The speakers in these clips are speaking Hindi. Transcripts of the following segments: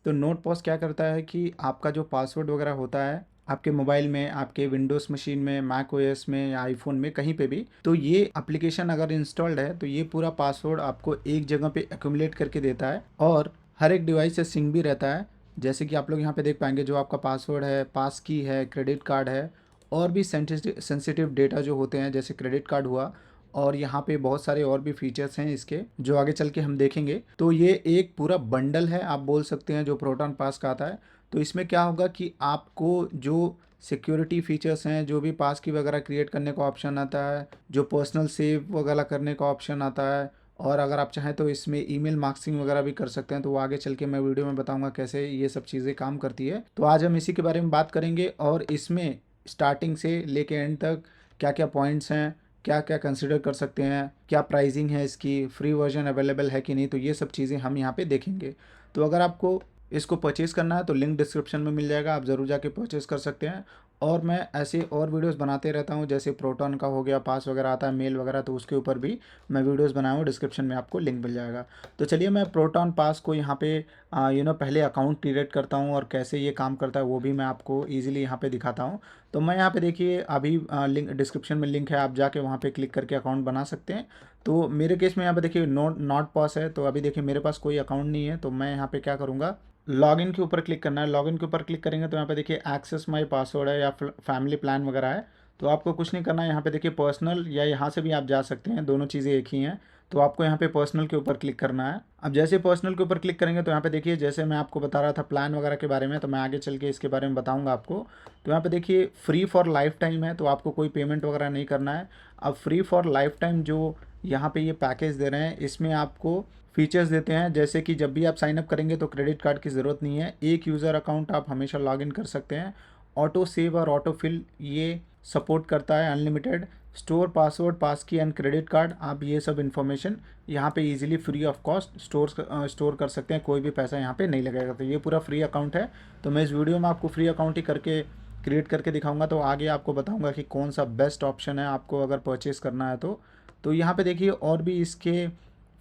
तो नोटपॉज क्या करता है कि आपका जो पासवर्ड वगैरह होता है आपके मोबाइल में, आपके विंडोज़ मशीन में, मैक ओएस में या आईफ़ोन में कहीं पे भी, तो ये एप्लीकेशन अगर इंस्टॉल्ड है तो ये पूरा पासवर्ड आपको एक जगह पे एक्यूमुलेट करके देता है और हर एक डिवाइस से सिंक भी रहता है। जैसे कि आप लोग यहाँ पे देख पाएँगे जो आपका पासवर्ड है, पास की है, क्रेडिट कार्ड है और भी सेंसिटिव डेटा जो होते हैं जैसे क्रेडिट कार्ड हुआ और यहाँ पे बहुत सारे और भी फीचर्स हैं इसके जो आगे चल के हम देखेंगे। तो ये एक पूरा बंडल है आप बोल सकते हैं जो प्रोटॉन पास का आता है। तो इसमें क्या होगा कि आपको जो सिक्योरिटी फीचर्स हैं, जो भी पास की वगैरह क्रिएट करने का ऑप्शन आता है, जो पर्सनल सेव वगैरह करने का ऑप्शन आता है और अगर आप चाहें तो इसमें ईमेल मार्क्सिंग वगैरह भी कर सकते हैं। तो वो आगे चल के मैं वीडियो में बताऊंगा कैसे ये सब चीज़ें काम करती है। तो आज हम इसी के बारे में बात करेंगे और इसमें स्टार्टिंग से लेके एंड तक क्या क्या पॉइंट्स हैं, क्या क्या कंसिडर कर सकते हैं, क्या प्राइसिंग है इसकी, फ्री वर्जन अवेलेबल है कि नहीं, तो ये सब चीज़ें हम यहाँ पे देखेंगे। तो अगर आपको इसको परचेज़ करना है तो लिंक डिस्क्रिप्शन में मिल जाएगा, आप ज़रूर जाके परचेज़ कर सकते हैं। और मैं ऐसे और वीडियोस बनाते रहता हूँ जैसे प्रोटॉन का हो गया, पास वगैरह आता है, मेल वगैरह, तो उसके ऊपर भी मैं वीडियोस बनाया हूँ, डिस्क्रिप्शन में आपको लिंक मिल जाएगा। तो चलिए मैं प्रोटॉन पास को यहाँ पे पहले अकाउंट क्रिएट करता हूँ और कैसे ये काम करता है वो भी मैं आपको ईजिली यहाँ पे दिखाता हूँ। तो मैं यहाँ पे देखिए अभी लिंक डिस्क्रिप्शन में लिंक है, आप जाके वहाँ पे क्लिक करके अकाउंट बना सकते हैं। तो मेरे केस में यहाँ पे देखिए नॉट पास है, तो अभी देखिए मेरे पास कोई अकाउंट नहीं है। तो मैं यहाँ पे क्या करूँगा, लॉगिन के ऊपर क्लिक करना है। लॉगिन के ऊपर क्लिक करेंगे तो यहाँ पे देखिए एक्सेस माय पासवर्ड है या फैमिली प्लान वगैरह है। तो आपको कुछ नहीं करना है, यहाँ पे देखिए पर्सनल या यहाँ से भी आप जा सकते हैं, दोनों चीज़ें एक ही हैं। तो आपको यहाँ पे पर्सनल के ऊपर क्लिक करना है। अब जैसे पर्सनल के ऊपर क्लिक करेंगे तो यहाँ पे देखिए जैसे मैं आपको बता रहा था प्लान वगैरह के बारे में, तो मैं आगे चल के इसके बारे में बताऊँगा आपको। तो यहाँ पे देखिए फ्री फॉर लाइफ टाइम है, तो आपको कोई पेमेंट वगैरह नहीं करना है। अब फ्री फॉर लाइफ टाइम जो यहाँ पे ये पैकेज दे रहे हैं इसमें आपको फीचर्स देते हैं जैसे कि जब भी आप साइन अप करेंगे तो क्रेडिट कार्ड की ज़रूरत नहीं है, एक यूज़र अकाउंट आप हमेशा लॉगिन कर सकते हैं, ऑटो सेव और ऑटो फिल ये सपोर्ट करता है, अनलिमिटेड स्टोर पासवर्ड, पास की एंड क्रेडिट कार्ड, आप ये सब इन्फॉर्मेशन यहाँ पे easily free of cost store कर सकते हैं, कोई भी पैसा यहाँ पे नहीं लगेगा। तो ये पूरा फ्री अकाउंट है। तो मैं इस वीडियो में आपको फ्री अकाउंट ही करके क्रिएट करके दिखाऊंगा, तो आगे आपको बताऊंगा कि कौन सा बेस्ट ऑप्शन है आपको अगर परचेज़ करना है तो यहाँ पे देखिए और भी इसके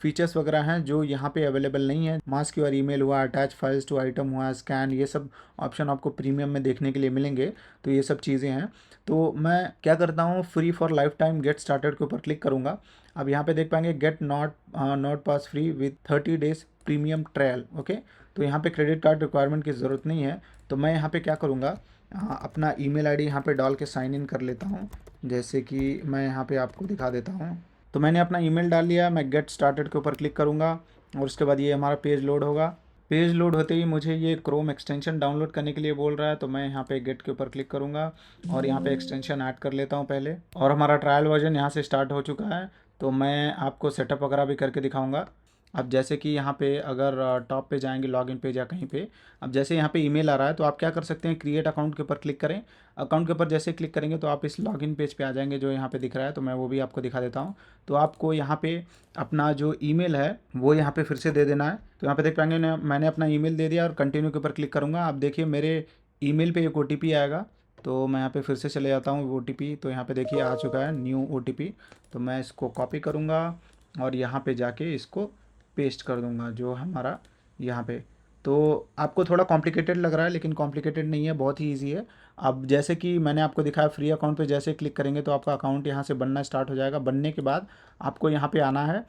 फीचर्स वगैरह हैं जो यहाँ पे अवेलेबल नहीं है। मास्क योर ईमेल हुआ, अटैच फाइल्स टू आइटम हुआ, स्कैन, ये सब ऑप्शन आपको प्रीमियम में देखने के लिए मिलेंगे। तो ये सब चीज़ें हैं। तो मैं क्या करता हूँ, free for lifetime get started के ऊपर क्लिक करूँगा। अब यहाँ पे देख पाएंगे get not pass free with 30 days premium trial. Okay, तो यहाँ पे क्रेडिट कार्ड रिक्वायरमेंट की ज़रूरत नहीं है। तो मैं यहाँ पे क्या करूँगा, अपना ईमेल आईडी यहाँ पे डाल के साइन इन कर लेता हूँ। जैसे कि मैं यहाँ पे आपको दिखा देता हूँ। तो मैंने अपना ईमेल डाल लिया, मैं गेट स्टार्टेड के ऊपर क्लिक करूँगा और उसके बाद ये हमारा पेज लोड होगा। पेज लोड होते ही मुझे ये क्रोम एक्सटेंशन डाउनलोड करने के लिए बोल रहा है, तो मैं यहाँ पे गेट के ऊपर क्लिक करूँगा और यहाँ पे एक्सटेंशन ऐड कर लेता हूँ पहले। और हमारा ट्रायल वर्जन यहाँ से स्टार्ट हो चुका है। तो मैं आपको सेटअप वगैरह भी करके दिखाऊँगा। अब जैसे कि यहाँ पे अगर टॉप पे जाएंगे लॉगिन पेज या कहीं पे, अब जैसे यहाँ पे ईमेल आ रहा है तो आप क्या कर सकते हैं, क्रिएट अकाउंट के ऊपर क्लिक करें। अकाउंट के ऊपर जैसे क्लिक करेंगे तो आप इस लॉगिन पेज पे आ जाएंगे जो यहाँ पे दिख रहा है, तो मैं वो भी आपको दिखा देता हूँ। तो आपको यहाँ पे अपना जो ईमेल है वो यहाँ पे फिर से दे देना है। तो यहाँ पे देख पाएंगे मैंने अपना ईमेल दे दिया और कंटिन्यू के ऊपर क्लिक करूँगा। आप देखिए मेरे ईमेल पे एक OTP आएगा। तो मैं यहाँ पे फिर से चले जाता हूँ OTP, तो यहाँ पे देखिए आ चुका है न्यू OTP। तो मैं इसको कॉपी करूँगा और यहाँ पे जाके इसको पेस्ट कर दूंगा जो हमारा यहाँ पे। तो आपको थोड़ा कॉम्प्लिकेटेड लग रहा है लेकिन कॉम्प्लिकेटेड नहीं है, बहुत ही इजी है। अब जैसे कि मैंने आपको दिखाया फ्री अकाउंट पे जैसे क्लिक करेंगे तो आपका अकाउंट यहाँ से बनना स्टार्ट हो जाएगा। बनने के बाद आपको यहाँ पे आना है,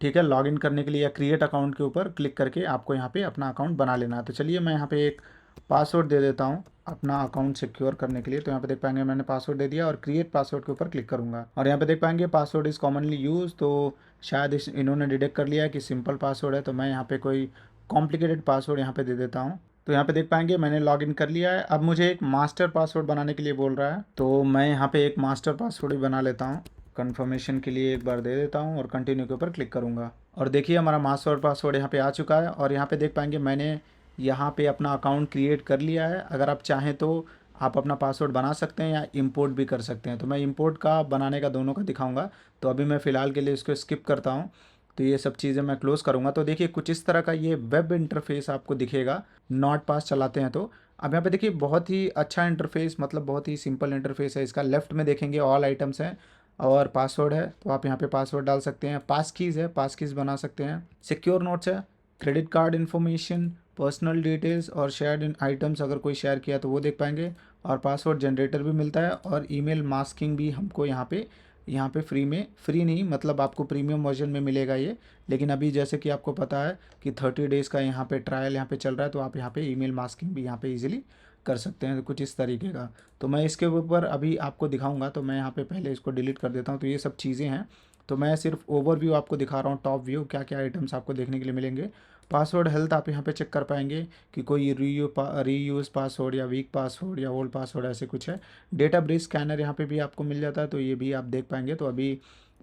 ठीक है, लॉगिन करने के लिए या क्रिएट अकाउंट के ऊपर क्लिक करके आपको यहाँ पे अपना अकाउंट बना लेना है। तो चलिए मैं यहाँ पे एक पासवर्ड दे देता हूँ अपना अकाउंट सिक्योर करने के लिए। तो यहाँ पे देख पाएंगे मैंने पासवर्ड दे दिया और क्रिएट पासवर्ड के ऊपर क्लिक करूँगा और यहाँ पे देख पाएंगे पासवर्ड इज़ कॉमनली यूज। तो शायद इन्होंने डिटेक्ट कर लिया है कि सिंपल पासवर्ड है, तो मैं यहाँ पे कोई कॉम्प्लिकेटेड पासवर्ड यहाँ पे दे देता हूँ। तो यहाँ पे देख पाएंगे मैंने लॉगिन कर लिया है। अब मुझे एक मास्टर पासवर्ड बनाने के लिए बोल रहा है, तो मैं यहाँ पे एक मास्टर पासवर्ड भी बना लेता हूँ। कन्फर्मेशन के लिए एक बार दे देता हूँ और कंटिन्यू के ऊपर क्लिक करूँगा और देखिए हमारा मास्टर पासवर्ड यहाँ पे आ चुका है। और यहाँ पे देख पाएंगे मैंने यहाँ पे अपना अकाउंट क्रिएट कर लिया है। अगर आप चाहें तो आप अपना पासवर्ड बना सकते हैं या इंपोर्ट भी कर सकते हैं। तो मैं इंपोर्ट का बनाने का दोनों का दिखाऊंगा। तो अभी मैं फ़िलहाल के लिए इसको स्किप करता हूँ। तो ये सब चीज़ें मैं क्लोज़ करूँगा। तो देखिए कुछ इस तरह का ये वेब इंटरफेस आपको दिखेगा नॉट पास चलाते हैं तो। अब यहाँ पे देखिए बहुत ही अच्छा इंटरफेस, मतलब बहुत ही सिंपल इंटरफेस है इसका। लेफ्ट में देखेंगे ऑल आइटम्स हैं और पासवर्ड है, तो आप यहाँ पे पासवर्ड डाल सकते हैं। पास कीज़ है, पास कीज़ बना सकते हैं। सिक्योर नोट्स है, credit card information, personal details और शेयर्ड इन आइटम्स अगर कोई शेयर किया तो वो देख पाएंगे। और पासवर्ड जनरेटर भी मिलता है और ईमेल मास्किंग भी हमको यहाँ पे फ्री में, फ्री नहीं मतलब आपको प्रीमियम वर्जन में मिलेगा ये। लेकिन अभी जैसे कि आपको पता है कि 30 डेज़ का यहाँ पे ट्रायल यहाँ पे चल रहा है, तो आप यहाँ पे ईमेल मास्किंग भी यहाँ पे इजीली कर सकते हैं, तो कुछ इस तरीके का। तो मैं इसके ऊपर अभी आपको दिखाऊंगा, तो मैं यहाँ पे पहले इसको डिलीट कर देता हूँ। तो ये सब चीज़ें हैं, तो मैं सिर्फ ओवरव्यू आपको दिखा रहा हूँ, टॉप व्यू क्या क्या आइटम्स आपको देखने के लिए मिलेंगे। पासवर्ड हेल्थ आप यहाँ पे चेक कर पाएंगे कि कोई रीयूज़ पासवर्ड या वीक पासवर्ड या ओल्ड पासवर्ड ऐसे कुछ है। डेटा ब्रीच स्कैनर यहाँ पे भी आपको मिल जाता है, तो ये भी आप देख पाएंगे। तो अभी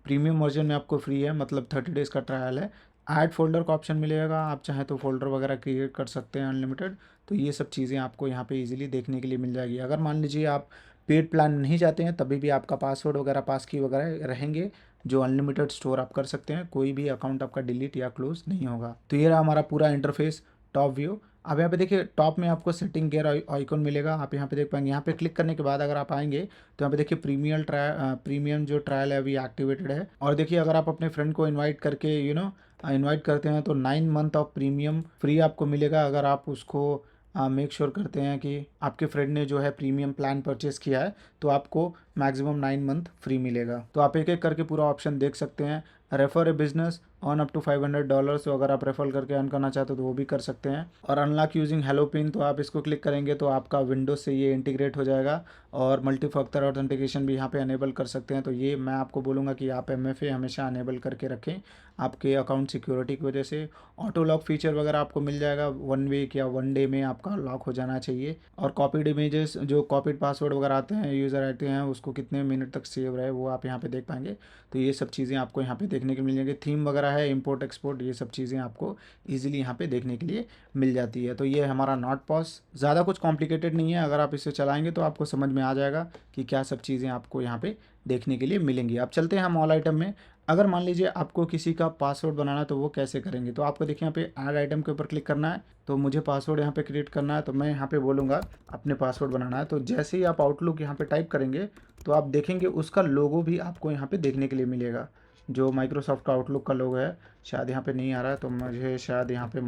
प्रीमियम वर्जन में आपको फ्री है, मतलब 30 डेज़ का ट्रायल है। ऐड फोल्डर का ऑप्शन मिलेगा, आप चाहें तो फोल्डर वगैरह क्रिएट कर सकते हैं अनलिमिटेड। तो ये सब चीज़ें आपको यहाँ पे इजीली देखने के लिए मिल जाएगी। अगर मान लीजिए आप पेड प्लान नहीं चाहते हैं, तभी भी आपका पासवर्ड वगैरह पास की वगैरह रहेंगे, जो अनलिमिटेड स्टोर आप कर सकते हैं, कोई भी अकाउंट आपका डिलीट या क्लोज नहीं होगा। तो ये रहा हमारा पूरा इंटरफेस, टॉप व्यू। अब यहाँ पे देखिए टॉप में आपको सेटिंग गेयर आइकॉन मिलेगा, आप यहाँ पे देख पाएंगे। यहाँ पे क्लिक करने के बाद अगर आप आएंगे तो यहाँ पे देखिए प्रीमियम जो ट्रायल है अभी एक्टिवेटेड है। और देखिए अगर आप अपने फ्रेंड को इनवाइट करके इनवाइट करते हैं तो 9 मंथ ऑफ प्रीमियम फ्री आपको मिलेगा, अगर आप उसको मेक श्योर करते हैं कि आपके फ्रेंड ने जो है प्रीमियम प्लान परचेस किया है, तो आपको मैक्सिमम 9 मंथ फ्री मिलेगा। तो आप एक एक करके पूरा ऑप्शन देख सकते हैं। Refer a business on up to $500, तो अगर आप रेफर करके अर्न करना चाहते हो तो वो भी कर सकते हैं। और अनलॉक यूजिंग हेलो पिन, तो आप इसको क्लिक करेंगे तो आपका विंडोज से ये इंटीग्रेट हो जाएगा। और मल्टी फैक्टर ऑथेंटिकेशन भी यहाँ पे अनेबल कर सकते हैं। तो ये मैं आपको बोलूँगा कि आप MFA हमेशा अनेबल करके रखें आपके अकाउंट सिक्योरिटी की वजह से। ऑटो लॉक फीचर वगैरह आपको मिल जाएगा, 1 वीक या 1 डे में आपका लॉक हो जाना चाहिए। और कॉपीड इमेजेस, जो कॉपीड पासवर्ड वगैरह आते हैं, यूज़र आते हैं, उसको कितने मिनट तक सेव रहे वो आप यहाँ पे देख पाएंगे। तो ये सब चीज़ें आपको यहाँ पे देखने के मिल जाएंगे। थीम वगैरह है, इंपोर्ट एक्सपोर्ट, ये सब चीज़ें आपको ईजिली यहाँ पे देखने के लिए मिल जाती है। तो ये हमारा नॉट पॉस, ज़्यादा कुछ कॉम्प्लिकेटेड नहीं है, अगर आप इसे चलाएंगे तो आपको समझ में आ जाएगा कि क्या सब चीज़ें आपको यहाँ पे देखने के लिए मिलेंगी। अब चलते हैं हम ऑल आइटम में। अगर मान लीजिए आपको किसी का पासवर्ड बनाना है तो वो कैसे करेंगे, तो आपको देखिए यहाँ पे ऐड आइटम के ऊपर क्लिक करना है। तो मुझे पासवर्ड यहाँ पे क्रिएट करना है, तो मैं यहाँ पे बोलूँगा अपने पासवर्ड बनाना है। तो जैसे ही आप आउटलुक यहाँ पे टाइप करेंगे तो आप देखेंगे उसका लोगो भी आपको यहाँ पे देखने के लिए मिलेगा, जो माइक्रोसॉफ्ट का आउटलुक का लोगो है। शायद यहाँ पे नहीं आ रहा है, तो मुझे शायद यहाँ पे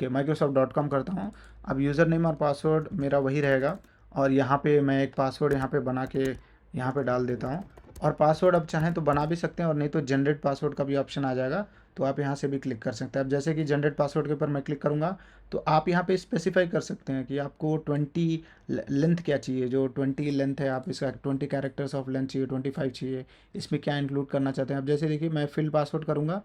microsoft.com करता हूँ। अब यूज़र नेम और पासवर्ड मेरा वही रहेगा, और यहाँ पे मैं एक पासवर्ड यहाँ पे बना के यहाँ पे डाल देता हूँ। और पासवर्ड अब चाहें तो बना भी सकते हैं, और नहीं तो जनरेट पासवर्ड का भी ऑप्शन आ जाएगा, तो आप यहाँ से भी क्लिक कर सकते हैं। अब जैसे कि जनरेट पासवर्ड के ऊपर मैं क्लिक करूँगा तो आप यहाँ पे स्पेसिफाई कर सकते हैं कि आपको 20 लेंथ क्या चाहिए, जो 20 लेंथ है आप इसका 20 कैरेक्टर्स ऑफ लेंथ चाहिए, 25 चाहिए, इसमें क्या इंक्लूड करना चाहते हैं। अब जैसे देखिए मैं फिल पासवर्ड करूँगा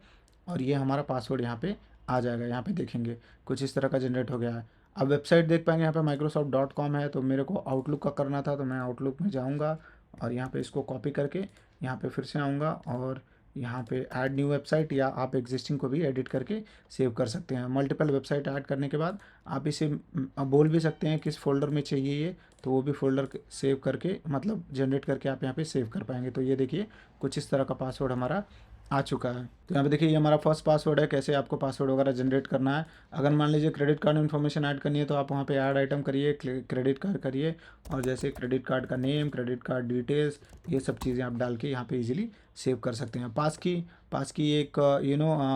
और ये हमारा पासवर्ड यहाँ पे आ जाएगा। यहाँ पे देखेंगे कुछ इस तरह का जनरेट हो गया है। अब वेबसाइट देख पाएंगे, यहाँ पे microsoft.com है, तो मेरे को आउटलुक का करना था, तो मैं आउटलुक में जाऊँगा और यहाँ पे इसको कॉपी करके यहाँ पे फिर से आऊँगा और यहाँ पे ऐड न्यू वेबसाइट, या आप एग्जिस्टिंग को भी एडिट करके सेव कर सकते हैं। मल्टीपल वेबसाइट ऐड करने के बाद आप इसे बोल भी सकते हैं किस फोल्डर में चाहिए ये, तो वो भी फोल्डर सेव करके मतलब जनरेट करके आप यहाँ पे सेव कर पाएंगे। तो ये देखिए कुछ इस तरह का पासवर्ड हमारा आ चुका है। तो यहाँ पे देखिए ये हमारा फर्स्ट पासवर्ड है, कैसे आपको पासवर्ड वगैरह जनरेट करना है। अगर मान लीजिए क्रेडिट कार्ड इन्फॉर्मेशन ऐड करनी है तो आप वहाँ पे ऐड आइटम करिए, क्रेडिट कार्ड करिए, और जैसे क्रेडिट कार्ड का नेम, क्रेडिट कार्ड डिटेल्स, ये सब चीज़ें आप डाल के यहाँ पे इजीली सेव कर सकते हैं। पास की एक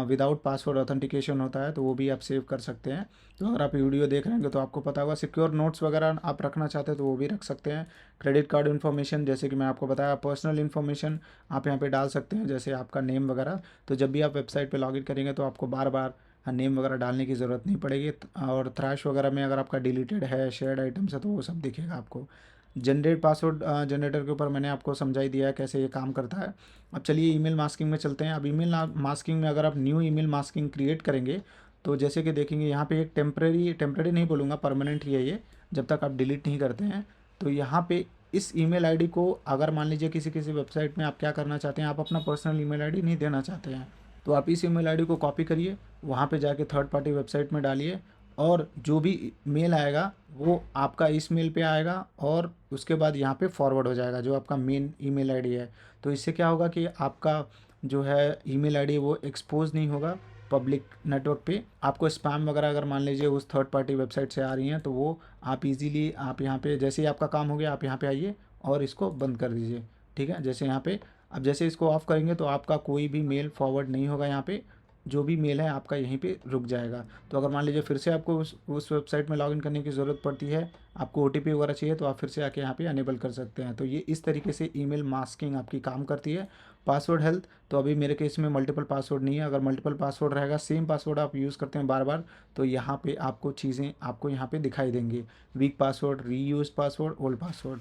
विदाउट पासवर्ड ऑथेंटिकेशन होता है, तो वो भी आप सेव कर सकते हैं। तो अगर आप वीडियो देख रहे हैं तो आपको पता होगा। सिक्योर नोट्स वगैरह आप रखना चाहते हैं तो वो भी रख सकते हैं। क्रेडिट कार्ड इन्फॉर्मेशन, जैसे कि मैं आपको बताया, पर्सनल इन्फॉर्मेशन आप यहाँ पे डाल सकते हैं, जैसे आपका नेम वगैरह। तो जब भी आप वेबसाइट पे लॉगिन करेंगे तो आपको बार बार नेम वगैरह डालने की ज़रूरत नहीं पड़ेगी। और थ्रैश वगैरह में अगर आपका डिलीटेड है, शेयर्ड आइटम्स है, तो वो सब दिखेगा आपको। जनरेट पासवर्ड जनरेटर के ऊपर मैंने आपको समझा ही दिया है कैसे ये काम करता है। अब चलिए ईमेल मास्किंग में चलते हैं। अब ईमेल मास्किंग में अगर आप न्यू ईमेल मास्किंग क्रिएट करेंगे तो जैसे कि देखेंगे यहाँ पे एक टेम्परेरी नहीं बोलूँगा, परमानेंट ही है ये, जब तक आप डिलीट नहीं करते हैं। तो यहाँ पे इस ईमेल आईडी को अगर मान लीजिए किसी किसी वेबसाइट में आप क्या करना चाहते हैं, आप अपना पर्सनल ईमेल आईडी नहीं देना चाहते हैं, तो आप इस ईमेल आईडी को कॉपी करिए, वहाँ पे जाके थर्ड पार्टी वेबसाइट में डालिए, और जो भी मेल आएगा वो आपका इस मेल पे आएगा, और उसके बाद यहाँ पे फॉरवर्ड हो जाएगा जो आपका मेन ईमेल आईडी है। तो इससे क्या होगा कि आपका जो है ईमेल आईडी वो एक्सपोज नहीं होगा पब्लिक नेटवर्क पे। आपको स्पैम वगैरह अगर मान लीजिए उस थर्ड पार्टी वेबसाइट से आ रही हैं तो वो आप इजीली आप यहाँ पे, जैसे ही आपका काम हो गया आप यहाँ पे आइए और इसको बंद कर दीजिए। ठीक है, जैसे यहाँ पे अब जैसे इसको ऑफ करेंगे तो आपका कोई भी मेल फॉरवर्ड नहीं होगा यहाँ पे, जो भी मेल है आपका यहीं पे रुक जाएगा। तो अगर मान लीजिए फिर से आपको उस वेबसाइट में लॉगिन करने की ज़रूरत पड़ती है, आपको ओटीपी वगैरह चाहिए, तो आप फिर से आके यहाँ पे अनेबल कर सकते हैं। तो ये इस तरीके से ईमेल मास्किंग आपकी काम करती है। पासवर्ड हेल्थ, तो अभी मेरे केस में मल्टीपल पासवर्ड नहीं है। अगर मल्टीपल पासवर्ड रहेगा, सेम पासवर्ड आप यूज़ करते हैं बार बार, तो यहाँ पे आपको चीज़ें आपको यहाँ पे दिखाई देंगी। Week password, reuse password, old password.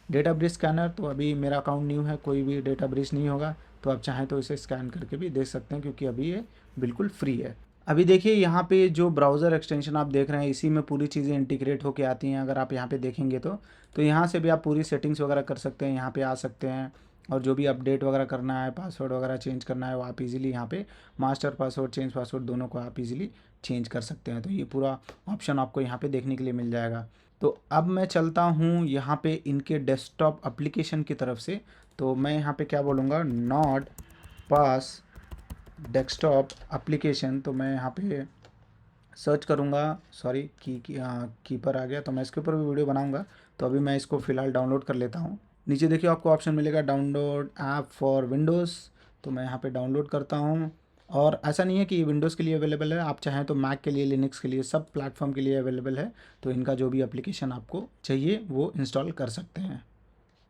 Data breach scanner, तो अभी मेरा अकाउंट न्यू है, कोई भी डेटा ब्रीच नहीं होगा, तो आप चाहें तो इसे स्कैन करके भी देख सकते हैं, क्योंकि अभी ये बिल्कुल फ्री है। अभी देखिए यहाँ पे जो ब्राउज़र एक्सटेंशन आप देख रहे हैं, इसी में पूरी चीज़ें इंटीग्रेट होके आती हैं। अगर आप यहाँ पे देखेंगे तो यहाँ से भी आप पूरी सेटिंग्स वगैरह कर सकते हैं, यहाँ पे आ सकते हैं, और जो भी अपडेट वगैरह करना है, पासवर्ड वगैरह चेंज करना है, वो आप इजीली यहाँ पे मास्टर पासवर्ड, चेंज पासवर्ड दोनों को आप इजीली चेंज कर सकते हैं। तो ये पूरा ऑप्शन आपको यहाँ पे देखने के लिए मिल जाएगा। तो अब मैं चलता हूँ यहाँ पे इनके डेस्कटॉप एप्लीकेशन की तरफ से। तो मैं यहाँ पे क्या बोलूँगा, नॉट पास डेस्कटॉप एप्लीकेशन। तो मैं यहाँ पे सर्च करूँगा, सॉरी कीपर आ गया, तो मैं इसके ऊपर भी वीडियो बनाऊँगा। तो अभी मैं इसको फ़िलहाल डाउनलोड कर लेता हूँ। नीचे देखिए आपको ऑप्शन मिलेगा डाउनलोड ऐप फॉर विंडोज़, तो मैं यहाँ पे डाउनलोड करता हूँ। और ऐसा नहीं है कि विंडोज़ के लिए अवेलेबल है, आप चाहें तो मैक के लिए, लिनक्स के लिए, सब प्लेटफॉर्म के लिए अवेलेबल है। तो इनका जो भी एप्लीकेशन आपको चाहिए वो इंस्टॉल कर सकते हैं।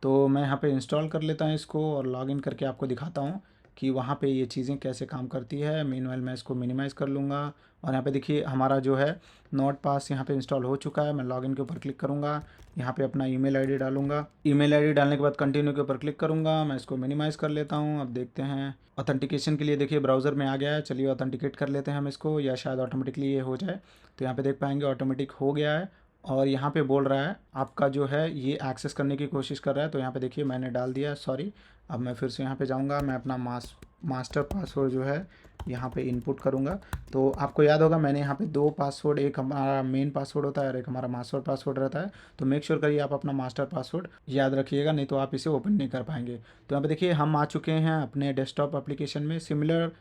तो मैं यहाँ पे इंस्टॉल कर लेता हूँ इसको, और लॉगिन करके आपको दिखाता हूँ कि वहाँ पे ये चीज़ें कैसे काम करती है। मीनवाइल मैं इसको मिनिमाइज़ कर लूँगा, और यहाँ पे देखिए हमारा जो है नोट पास यहाँ पे इंस्टॉल हो चुका है। मैं लॉगिन के ऊपर क्लिक करूँगा, यहाँ पे अपना ईमेल आईडी डालूँगा। ईमेल आईडी डालने के बाद कंटिन्यू के ऊपर क्लिक करूँगा। मैं इसको मिनिमाइज़ कर लेता हूँ। अब देखते हैं ऑथेंटिकेशन के लिए, देखिए ब्राउज़र में आ गया है। चलिए ऑथेंटिकेट कर लेते हैं हम इसको, या शायद ऑटोमेटिकली ये हो जाए। तो यहाँ पे देख पाएंगे ऑटोमेटिक हो गया है, और यहाँ पे बोल रहा है आपका जो है ये एक्सेस करने की कोशिश कर रहा है। तो यहाँ पे देखिए मैंने डाल दिया, सॉरी। अब मैं फिर से यहाँ पे जाऊँगा, मैं अपना मास्टर पासवर्ड जो है यहाँ पे इनपुट करूँगा। तो आपको याद होगा मैंने यहाँ पे दो पासवर्ड, एक हमारा मेन पासवर्ड होता है और एक हमारा मास्टर पासवर्ड रहता है। तो मेक श्योर करिए आप अपना मास्टर पासवर्ड याद रखिएगा, नहीं तो आप इसे ओपन नहीं कर पाएंगे। तो यहाँ पे देखिए हम आ चुके हैं अपने डेस्कटॉप एप्लीकेशन में। सिमिलर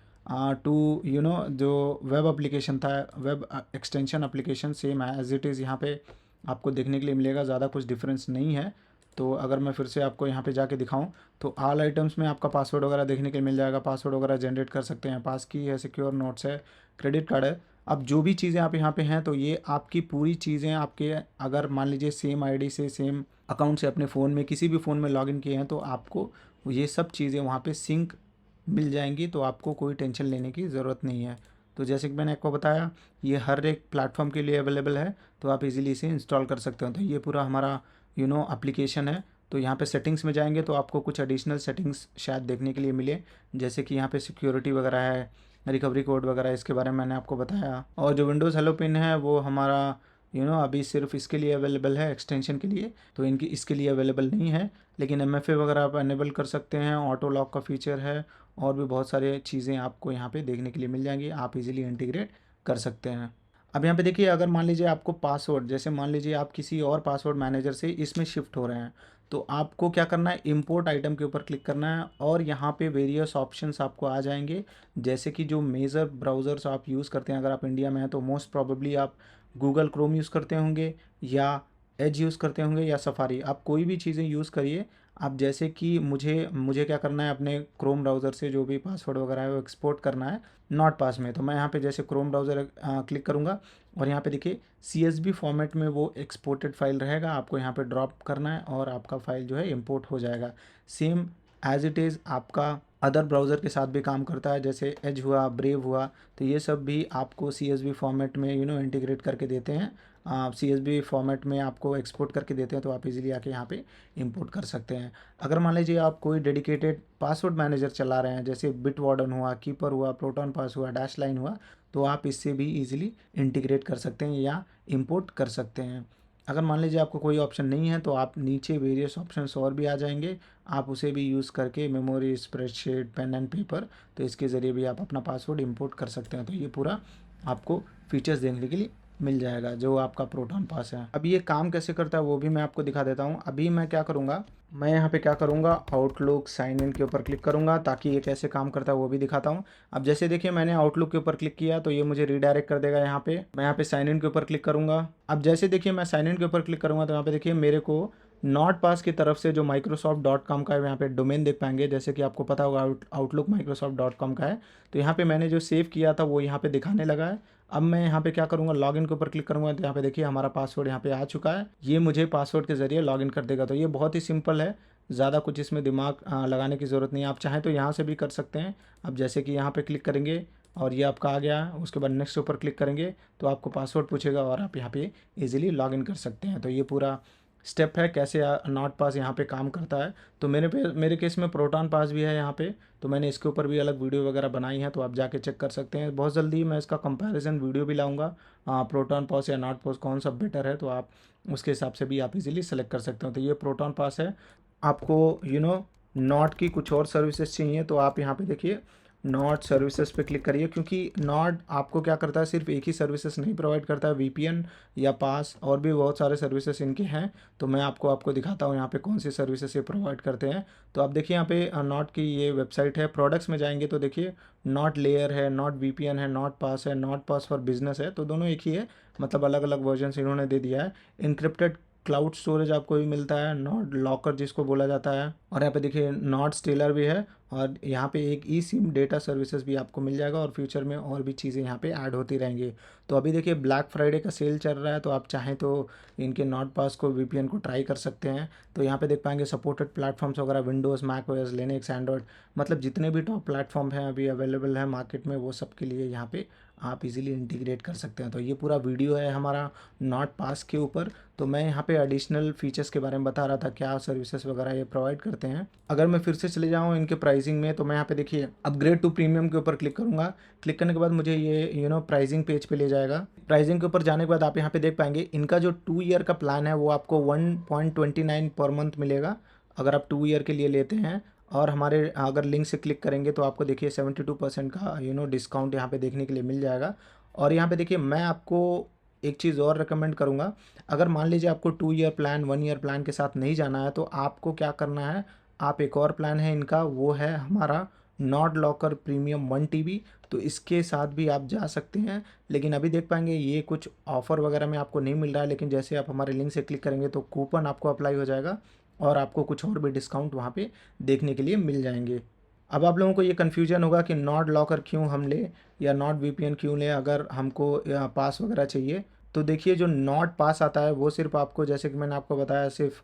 टू जो वेब एप्लीकेशन था, web extension application same as it is यहाँ पे आपको देखने के लिए मिलेगा, ज़्यादा कुछ डिफरेंस नहीं है। तो अगर मैं फिर से आपको यहाँ पे जाके दिखाऊं, तो ऑल आइटम्स में आपका पासवर्ड वगैरह देखने के लिए मिल जाएगा। पासवर्ड वगैरह जनरेट कर सकते हैं, पास की है, सिक्योर नोट्स है, क्रेडिट कार्ड है। अब जो भी चीज़ें आप यहाँ पे हैं, तो ये आपकी पूरी चीज़ें आपके, अगर मान लीजिए सेम आईडी से, सेम अकाउंट से अपने फ़ोन में, किसी भी फ़ोन में लॉगिन किए हैं, तो आपको ये सब चीज़ें वहाँ पे सिंक मिल जाएंगी। तो आपको कोई टेंशन लेने की ज़रूरत नहीं है। तो जैसे कि मैंने आपको बताया, ये हर एक प्लेटफॉर्म के लिए अवेलेबल है, तो आप इजीली इसे इंस्टॉल कर सकते हो। तो ये पूरा हमारा एप्लीकेशन है। तो यहाँ पे सेटिंग्स में जाएंगे तो आपको कुछ एडिशनल सेटिंग्स शायद देखने के लिए मिले, जैसे कि यहाँ पे सिक्योरिटी वगैरह है, रिकवरी कोड वगैरह, इसके बारे में मैंने आपको बताया। और जो विंडोज़ हेलो पिन है वो हमारा अभी सिर्फ इसके लिए अवेलेबल है, एक्सटेंशन के लिए। तो इनकी इसके लिए अवेलेबल नहीं है, लेकिन MFA वगैरह आप अनेबल कर सकते हैं। ऑटो लॉक का फीचर है, और भी बहुत सारे चीज़ें आपको यहाँ पे देखने के लिए मिल जाएंगी, आप इजीली इंटीग्रेट कर सकते हैं। अब यहाँ पे देखिए, अगर मान लीजिए आपको पासवर्ड, जैसे मान लीजिए आप किसी और पासवर्ड मैनेजर से इसमें शिफ्ट हो रहे हैं, तो आपको क्या करना है, इंपोर्ट आइटम के ऊपर क्लिक करना है, और यहाँ पे वेरियस ऑप्शंस आपको आ जाएंगे। जैसे कि जो मेजर ब्राउज़र्स आप यूज़ करते हैं, अगर आप इंडिया में हैं तो मोस्ट प्रॉबेबली आप गूगल क्रोम यूज़ करते होंगे, या एज यूज़ करते होंगे, या सफारी, आप कोई भी चीज़ें यूज़ करिए। आप जैसे कि मुझे क्या करना है, अपने क्रोम ब्राउज़र से जो भी पासवर्ड वगैरह है वो एक्सपोर्ट करना है नॉट पास में। तो मैं यहाँ पे जैसे क्रोम ब्राउज़र क्लिक करूँगा, और यहाँ पे देखिए CSV फॉर्मेट में वो एक्सपोर्टेड फाइल रहेगा, आपको यहाँ पे ड्रॉप करना है, और आपका फ़ाइल जो है इंपोर्ट हो जाएगा। सेम एज इट इज़ आपका अदर ब्राउज़र के साथ भी काम करता है, जैसे एज हुआ, ब्रेव हुआ। तो ये सब भी आपको CSV फॉर्मेट में इंटीग्रेट करके देते हैं, CSV फॉर्मेट में आपको एक्सपोर्ट करके देते हैं। तो आप इजीली आके यहाँ पे इंपोर्ट कर सकते हैं। अगर मान लीजिए आप कोई डेडिकेटेड पासवर्ड मैनेजर चला रहे हैं, जैसे बिटवार्डन हुआ, कीपर हुआ, प्रोटॉन पास हुआ, डैश लाइन हुआ, तो आप इससे भी इजीली इंटीग्रेट कर सकते हैं या इंपोर्ट कर सकते हैं। अगर मान लीजिए आपको कोई ऑप्शन नहीं है, तो आप नीचे वेरियस ऑप्शंस और भी आ जाएंगे, आप उसे भी यूज़ करके memory, spreadsheet, pen and paper, तो इसके ज़रिए भी आप अपना पासवर्ड इंपोर्ट कर सकते हैं। तो ये पूरा आपको फीचर्स देखने के लिए मिल जाएगा जो आपका प्रोटॉन पास है। अब ये काम कैसे करता है वो भी मैं आपको दिखा देता हूँ। अभी मैं क्या करूँगा, मैं यहाँ पे क्या करूँगा, आउटलुक साइन इन के ऊपर क्लिक करूँगा, ताकि ये कैसे काम करता है वो भी दिखाता हूँ। अब जैसे देखिए मैंने आउटलुक के ऊपर क्लिक किया, तो ये मुझे रीडायरेक्ट कर देगा यहाँ पे। मैं यहाँ पे साइन इन के ऊपर क्लिक करूँगा। अब जैसे देखिए मैं साइन इन के ऊपर क्लिक करूँगा, तो यहाँ पे देखिए मेरे को नॉट पास की तरफ से जो microsoft.com का है यहाँ पे डोमेन देख पाएंगे, जैसे कि आपको पता होगा आउटलुक microsoft.com का है। तो यहाँ पे मैंने जो सेव किया था वो यहाँ पे दिखाने लगा है। अब मैं यहाँ पे क्या करूँगा, लॉगिन के ऊपर क्लिक करूँगा तो यहाँ पे देखिए हमारा पासवर्ड यहाँ पे आ चुका है। ये मुझे पासवर्ड के ज़रिए लॉगिन कर देगा। तो ये बहुत ही सिंपल है, ज़्यादा कुछ इसमें दिमाग लगाने की ज़रूरत नहीं है। आप चाहें तो यहाँ से भी कर सकते हैं। अब जैसे कि यहाँ पे क्लिक करेंगे और ये आपका आ गया, उसके बाद नेक्स्ट ऊपर क्लिक करेंगे तो आपको पासवर्ड पूछेगा और आप यहाँ पे इजीली लॉगिन कर सकते हैं। तो ये पूरा स्टेप है कैसे नॉट पास यहाँ पे काम करता है। तो मेरे केस में प्रोटॉन पास भी है यहाँ पे, तो मैंने इसके ऊपर भी अलग वीडियो वगैरह बनाई है, तो आप जाके चेक कर सकते हैं। बहुत जल्दी मैं इसका कंपैरिजन वीडियो भी लाऊंगा, प्रोटॉन पास या नॉट पास कौन सा बेटर है, तो आप उसके हिसाब से भी आप इजीली सेलेक्ट कर सकते हो। तो ये प्रोटॉन पास है। आपको नॉट की कुछ और सर्विसेज चाहिए तो आप यहाँ पे देखिए नॉट सर्विसेज पे क्लिक करिए, क्योंकि नॉट आपको क्या करता है, सिर्फ एक ही सर्विसेज नहीं प्रोवाइड करता है, वीपीएन या पास और भी बहुत सारे सर्विसेज इनके हैं। तो मैं आपको दिखाता हूँ यहाँ पे कौन सी सर्विसेज ये प्रोवाइड करते हैं। तो आप देखिए यहाँ पे नॉट की ये वेबसाइट है, प्रोडक्ट्स में जाएंगे तो देखिए नॉट लेयर है, नॉट वीपीएन है, नॉट पास है, नॉट पास फॉर बिजनेस है। तो दोनों एक ही है, मतलब अलग अलग वर्जन इन्होंने दे दिया है। इंक्रिप्टेड क्लाउड स्टोरेज आपको भी मिलता है, नॉट लॉकर जिसको बोला जाता है, और यहाँ पे देखिए नॉट स्टेलर भी है, और यहाँ पे एक ई सिम डेटा सर्विसेज भी आपको मिल जाएगा, और फ्यूचर में और भी चीज़ें यहाँ पे ऐड होती रहेंगी। तो अभी देखिए ब्लैक फ्राइडे का सेल चल रहा है, तो आप चाहें तो इनके नॉट पास को वीपीएन को ट्राई कर सकते हैं। तो यहाँ पे देख पाएंगे सपोर्टेड प्लेटफॉर्म्स वगैरह, Windows, Mac OS, Linux, Android, मतलब जितने भी टॉप प्लेटफॉर्म हैं अभी अवेलेबल है मार्केट में, वो सब के लिए यहाँ पे आप इजीली इंटीग्रेट कर सकते हैं। तो ये पूरा वीडियो है हमारा नॉट पास के ऊपर। तो मैं यहाँ पे एडिशनल फीचर्स के बारे में बता रहा था, क्या सर्विसेज वगैरह ये प्रोवाइड करते हैं। अगर मैं फिर से चले जाऊँ इनके प्राइसिंग में, तो मैं यहाँ पे देखिए अपग्रेड टू प्रीमियम के ऊपर क्लिक करूँगा। क्लिक करने के बाद मुझे ये प्राइसिंग पेज पे ले जाएगा। प्राइसिंग के ऊपर जाने के बाद आप यहाँ पे देख पाएंगे इनका जो 2 ईयर का प्लान है वो आपको 1.29 पर मंथ मिलेगा अगर आप 2 ईयर के लिए लेते हैं। और हमारे अगर लिंक से क्लिक करेंगे तो आपको देखिए 72% का डिस्काउंट यहाँ पे देखने के लिए मिल जाएगा। और यहाँ पे देखिए मैं आपको एक चीज़ और रिकमेंड करूँगा, अगर मान लीजिए आपको 2 ईयर प्लान 1 ईयर प्लान के साथ नहीं जाना है, तो आपको क्या करना है, आप एक और प्लान है इनका, वो है हमारा नॉट लॉकर प्रीमियम 1 टीबी। तो इसके साथ भी आप जा सकते हैं, लेकिन अभी देख पाएंगे ये कुछ ऑफ़र वगैरह में आपको नहीं मिल रहा है, लेकिन जैसे आप हमारे लिंक से क्लिक करेंगे तो कूपन आपको अप्लाई हो जाएगा और आपको कुछ और भी डिस्काउंट वहाँ पे देखने के लिए मिल जाएंगे। अब आप लोगों को ये कन्फ्यूजन होगा कि नॉट लॉकर क्यों हम ले या नॉट वीपीएन क्यों लें अगर हमको पास वगैरह चाहिए। तो देखिए जो नॉट पास आता है वो सिर्फ आपको, जैसे कि मैंने आपको बताया, सिर्फ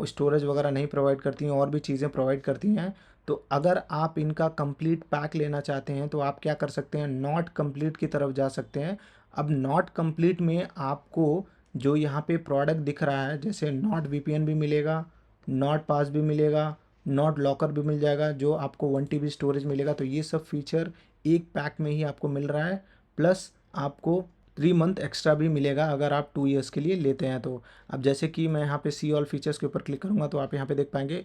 स्टोरेज वगैरह नहीं प्रोवाइड करती हैं, और भी चीज़ें प्रोवाइड करती हैं। तो अगर आप इनका कंप्लीट पैक लेना चाहते हैं तो आप क्या कर सकते हैं, नॉट कंप्लीट की तरफ जा सकते हैं। अब नॉट कंप्लीट में आपको जो यहाँ पे प्रोडक्ट दिख रहा है, जैसे नॉट वीपीएन भी मिलेगा, नॉट पास भी मिलेगा, नॉट लॉकर भी मिल जाएगा, जो आपको 1 टीबी स्टोरेज मिलेगा। तो ये सब फीचर एक पैक में ही आपको मिल रहा है, प्लस आपको 3 मंथ एक्स्ट्रा भी मिलेगा अगर आप 2 ईयर्स के लिए लेते हैं तो। अब जैसे कि मैं यहाँ पे सी ऑल फीचर्स के ऊपर क्लिक करूँगा तो आप यहाँ पे देख पाएंगे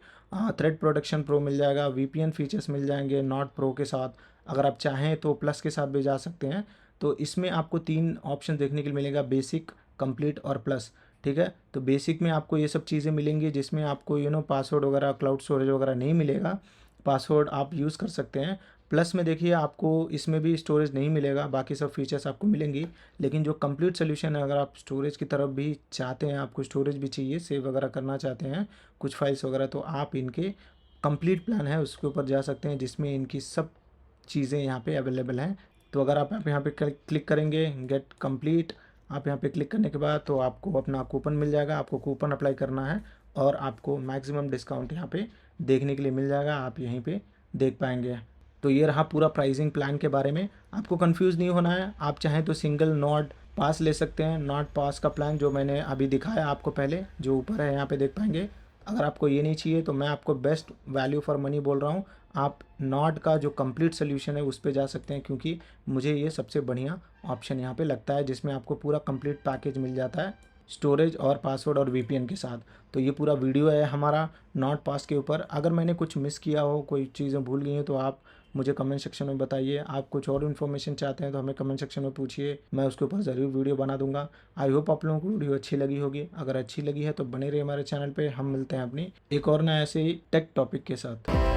थ्रेड प्रोटेक्शन प्रो मिल जाएगा, वीपीएन फीचर्स मिल जाएंगे नॉट प्रो के साथ। अगर आप चाहें तो प्लस के साथ भी जा सकते हैं। तो इसमें आपको 3 ऑप्शन देखने के लिए मिलेगा, बेसिक, कंप्लीट और प्लस। ठीक है, तो बेसिक में आपको ये सब चीज़ें मिलेंगी जिसमें आपको पासवर्ड वगैरह, क्लाउड स्टोरेज वगैरह नहीं मिलेगा, पासवर्ड आप यूज़ कर सकते हैं। प्लस में देखिए आपको इसमें भी स्टोरेज नहीं मिलेगा, बाकी सब फीचर्स आपको मिलेंगी। लेकिन जो कंप्लीट सोल्यूशन है, अगर आप स्टोरेज की तरफ भी चाहते हैं, आपको स्टोरेज भी चाहिए, सेव वगैरह करना चाहते हैं कुछ फाइल्स वगैरह, तो आप इनके कंप्लीट प्लान है उसके ऊपर जा सकते हैं, जिसमें इनकी सब चीज़ें यहाँ पे अवेलेबल हैं। तो अगर आप यहाँ पे क्लिक करेंगे गेट कंप्लीट, आप यहाँ पे क्लिक करने के बाद तो आपको अपना कूपन मिल जाएगा, आपको कूपन अप्लाई करना है और आपको मैक्सिमम डिस्काउंट यहाँ पे देखने के लिए मिल जाएगा, आप यहीं पे देख पाएंगे। तो ये रहा पूरा प्राइसिंग प्लान के बारे में। आपको कंफ्यूज नहीं होना है, आप चाहें तो सिंगल नॉट पास ले सकते हैं। नॉट पास का प्लान जो मैंने अभी दिखाया आपको पहले, जो ऊपर है यहाँ पे देख पाएंगे। अगर आपको ये नहीं चाहिए तो मैं आपको बेस्ट वैल्यू फॉर मनी बोल रहा हूँ, आप नॉट का जो कंप्लीट सोल्यूशन है उस पे जा सकते हैं, क्योंकि मुझे ये सबसे बढ़िया ऑप्शन यहाँ पे लगता है, जिसमें आपको पूरा कंप्लीट पैकेज मिल जाता है, स्टोरेज और पासवर्ड और वीपीएन के साथ। तो ये पूरा वीडियो है हमारा नॉट पास के ऊपर। अगर मैंने कुछ मिस किया हो, कोई चीज़ें भूल गई हैं, तो आप मुझे कमेंट सेक्शन में बताइए। आप कुछ और इन्फॉर्मेशन चाहते हैं तो हमें कमेंट सेक्शन में पूछिए, मैं उसके ऊपर ज़रूर वीडियो बना दूंगा। आई होप आप लोगों को वीडियो अच्छी लगी होगी। अगर अच्छी लगी है तो बने रहिए हमारे चैनल पे। हम मिलते हैं अपनी एक और नया ऐसे ही टेक टॉपिक के साथ।